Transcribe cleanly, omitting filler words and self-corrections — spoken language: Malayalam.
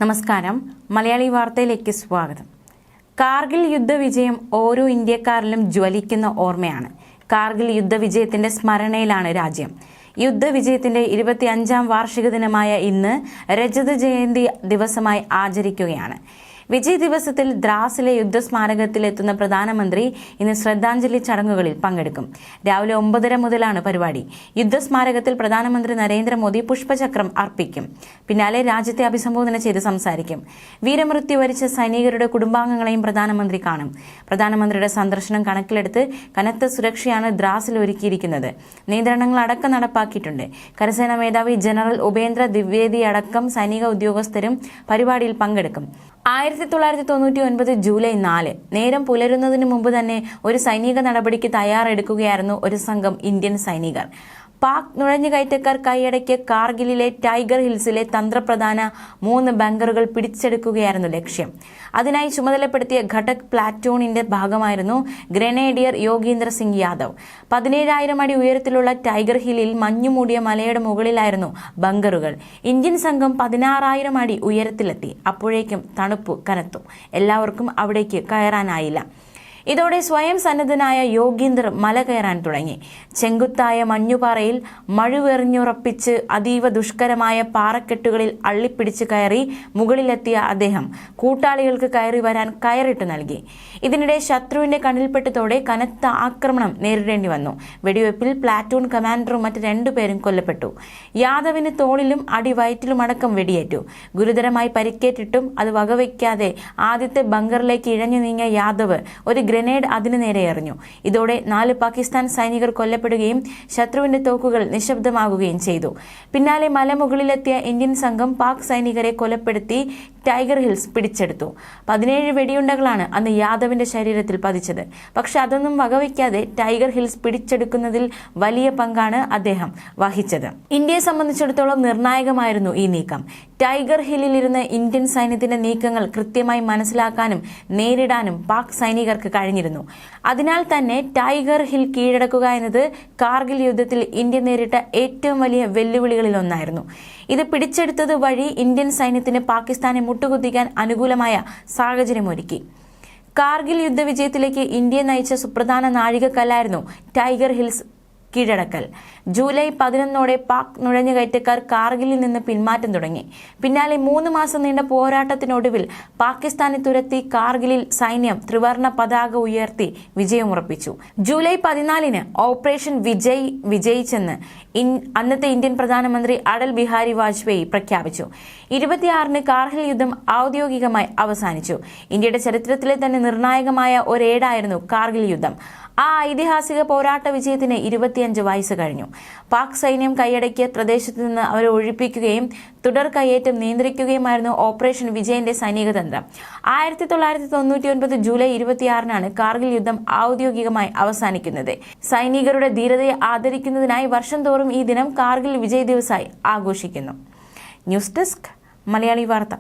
നമസ്കാരം. മലയാളി വാർത്തയിലേക്ക് സ്വാഗതം. കാർഗിൽ യുദ്ധവിജയം ഓരോ ഇന്ത്യക്കാരിലും ജ്വലിക്കുന്ന ഓർമ്മയാണ്. കാർഗിൽ യുദ്ധവിജയത്തിന്റെ സ്മരണയിലാണ് രാജ്യം. യുദ്ധവിജയത്തിന്റെ 25ാം വാർഷിക ദിനമായ ഇന്ന് രജത ജയന്തി ദിവസമായി ആചരിക്കുകയാണ്. വിജയ് ദിവസത്തിൽ ദ്രാസിലെ യുദ്ധസ്മാരകത്തിലെത്തുന്ന പ്രധാനമന്ത്രി ഇന്ന് ശ്രദ്ധാഞ്ജലി ചടങ്ങുകളിൽ പങ്കെടുക്കും. രാവിലെ 9:30 മുതലാണ് പരിപാടി. യുദ്ധസ്മാരകത്തിൽ പ്രധാനമന്ത്രി നരേന്ദ്രമോദി പുഷ്പചക്രം അർപ്പിക്കും. പിന്നാലെ രാജ്യത്തെ അഭിസംബോധന ചെയ്ത് സംസാരിക്കും. വീരമൃത്യു വരിച്ച സൈനികരുടെ കുടുംബാംഗങ്ങളെയും പ്രധാനമന്ത്രി കാണും. പ്രധാനമന്ത്രിയുടെ സന്ദർശനം കണക്കിലെടുത്ത് കനത്ത സുരക്ഷയാണ് ദ്രാസിൽ ഒരുക്കിയിരിക്കുന്നത്. നിയന്ത്രണങ്ങൾ അടക്കം നടപ്പാക്കിയിട്ടുണ്ട്. കരസേനാ മേധാവി ജനറൽ ഉപേന്ദ്ര ദ്വിവേദി അടക്കം സൈനിക ഉദ്യോഗസ്ഥരും പരിപാടിയിൽ പങ്കെടുക്കും. 1999 ജൂലൈ 4 നേരം പുലരുന്നതിന് മുമ്പ് തന്നെ ഒരു സൈനിക നടപടിക്ക് തയ്യാറെടുക്കുകയായിരുന്നു ഒരു സംഘം ഇന്ത്യൻ സൈനികർ. പാക് നുഴഞ്ഞുകയറ്റക്കാർ കൈയടക്കിയ കാർഗിലിലെ ടൈഗർ ഹിൽസിലെ തന്ത്രപ്രധാന 3 ബങ്കറുകൾ പിടിച്ചെടുക്കുകയായിരുന്നു ലക്ഷ്യം. അതിനായി ചുമതലപ്പെടുത്തിയ ഘടക് പ്ലാറ്റൂണിന്റെ ഭാഗമായിരുന്നു ഗ്രനേഡിയർ യോഗീന്ദർ സിംഗ് യാദവ്. 17,000 അടി ഉയരത്തിലുള്ള ടൈഗർ ഹില്ലിൽ മഞ്ഞുമൂടിയ മലയുടെ മുകളിലായിരുന്നു ബങ്കറുകൾ. ഇന്ത്യൻ സംഘം 16,000 അടി ഉയരത്തിലെത്തി. അപ്പോഴേക്കും തണുപ്പ് കനത്തു. എല്ലാവർക്കും അവിടേക്ക് കയറാനായില്ല. ഇതോടെ സ്വയം സന്നദ്ധനായ യോഗീന്ദർ മല കയറാൻ തുടങ്ങി. ചെങ്കുത്തായ മഞ്ഞുപാറയിൽ മഴുവെറിഞ്ഞുറപ്പിച്ച് അതീവ ദുഷ്കരമായ പാറക്കെട്ടുകളിൽ അള്ളിപ്പിടിച്ച് കയറി മുകളിലെത്തിയ അദ്ദേഹം കൂട്ടാളികൾക്ക് കയറി വരാൻ കയറിട്ട് നൽകി. ഇതിനിടെ ശത്രുവിന്റെ കണ്ണിൽപ്പെട്ടതോടെ കനത്ത ആക്രമണം നേരിടേണ്ടി വന്നു. വെടിവെപ്പിൽ പ്ലാറ്റൂൺ കമാൻഡറും മറ്റ് 2 പേരും കൊല്ലപ്പെട്ടു. യാദവിന് തോളിലും അടിവയറ്റിലുമടക്കം വെടിയേറ്റു. ഗുരുതരമായി പരിക്കേറ്റിട്ടും അത് വകവയ്ക്കാതെ ആദ്യത്തെ ബങ്കറിലേക്ക് ഇഴഞ്ഞു നീങ്ങിയ യാദവ് ഒരു ഗ്രനേഡ് അതിനു നേരെ എറിഞ്ഞു. ഇതോടെ 4 പാകിസ്ഥാൻ സൈനികർ കൊല്ലപ്പെടുകയും ശത്രുവിന്റെ തോക്കുകൾ നിശബ്ദമാകുകയും ചെയ്തു. പിന്നാലെ മലമുകളിലെത്തിയ ഇന്ത്യൻ സംഘം പാക് സൈനികരെ കൊലപ്പെടുത്തി ടൈഗർ ഹിൽസ് പിടിച്ചെടുത്തു. 17 വെടിയുണ്ടകളാണ് അന്ന് യാദവിന്റെ ശരീരത്തിൽ പതിച്ചത്. പക്ഷെ അതൊന്നും വകവയ്ക്കാതെ ടൈഗർ ഹിൽസ് പിടിച്ചെടുക്കുന്നതിൽ വലിയ പങ്കാണ് അദ്ദേഹം വഹിച്ചത്. ഇന്ത്യയെ സംബന്ധിച്ചിടത്തോളം നിർണായകമായിരുന്നു ഈ നീക്കം. ടൈഗർ ഹില്ലിലിരുന്ന് ഇന്ത്യൻ സൈന്യത്തിന്റെ നീക്കങ്ങൾ കൃത്യമായി മനസ്സിലാക്കാനും നേരിടാനും പാക് സൈനികർക്ക് കഴിഞ്ഞിരുന്നു. അതിനാൽ തന്നെ ടൈഗർ ഹിൽ കീഴടക്കുക എന്നത് കാർഗിൽ യുദ്ധത്തിൽ ഇന്ത്യ നേരിട്ട ഏറ്റവും വലിയ വെല്ലുവിളികളിലൊന്നായിരുന്നു. ഇത് പിടിച്ചെടുത്തത് വഴി ഇന്ത്യൻ സൈന്യത്തിന് പാകിസ്ഥാനെ മുട്ടുകുത്തിക്കാൻ അനുകൂലമായ സാഹചര്യമൊരുക്കി. കാർഗിൽ യുദ്ധവിജയത്തിലേക്ക് ഇന്ത്യയെ നയിച്ച സുപ്രധാന നാഴികക്കല്ലായിരുന്നു ടൈഗർ ഹിൽസ് കീഴടക്കൽ. ജൂലൈ 11 പാക് നുഴഞ്ഞുകയറ്റക്കാർ കാർഗിലിൽ നിന്ന് പിന്മാറ്റം തുടങ്ങി. പിന്നാലെ 3 മാസം നീണ്ട പോരാട്ടത്തിനൊടുവിൽ പാകിസ്ഥാനെ തുരത്തി കാർഗിലിൽ സൈന്യം ത്രിവർണ പതാക ഉയർത്തി വിജയമുറപ്പിച്ചു. ജൂലൈ 14 ഓപ്പറേഷൻ വിജയ് വിജയിച്ചെന്ന് അന്നത്തെ ഇന്ത്യൻ പ്രധാനമന്ത്രി അടൽ ബിഹാരി വാജ്പേയി പ്രഖ്യാപിച്ചു. 26 കാർഗിൽ യുദ്ധം ഔദ്യോഗികമായി അവസാനിച്ചു. ഇന്ത്യയുടെ ചരിത്രത്തിലെ തന്നെ നിർണായകമായ ഒരേടായിരുന്നു കാർഗിൽ യുദ്ധം. ആ ഐതിഹാസിക പോരാട്ട വിജയത്തിന് 25 വയസ്സ് കഴിഞ്ഞു. പാക് സൈന്യം കൈയടക്കിയ പ്രദേശത്ത് നിന്ന് അവരെ ഒഴിപ്പിക്കുകയും തുടർ കയ്യേറ്റം നിയന്ത്രിക്കുകയുമായിരുന്നു ഓപ്പറേഷൻ വിജയന്റെ സൈനിക തന്ത്രം. 1999 ജൂലൈ 26 കാർഗിൽ യുദ്ധം ഔദ്യോഗികമായി അവസാനിക്കുന്നത്. സൈനികരുടെ ധീരതയെ ആദരിക്കുന്നതിനായി വർഷം തോറും ഈ ദിനം കാർഗിൽ വിജയ് ദിവസായി ആഘോഷിക്കുന്നു. ന്യൂസ് ഡെസ്ക് മലയാളി വാർത്ത.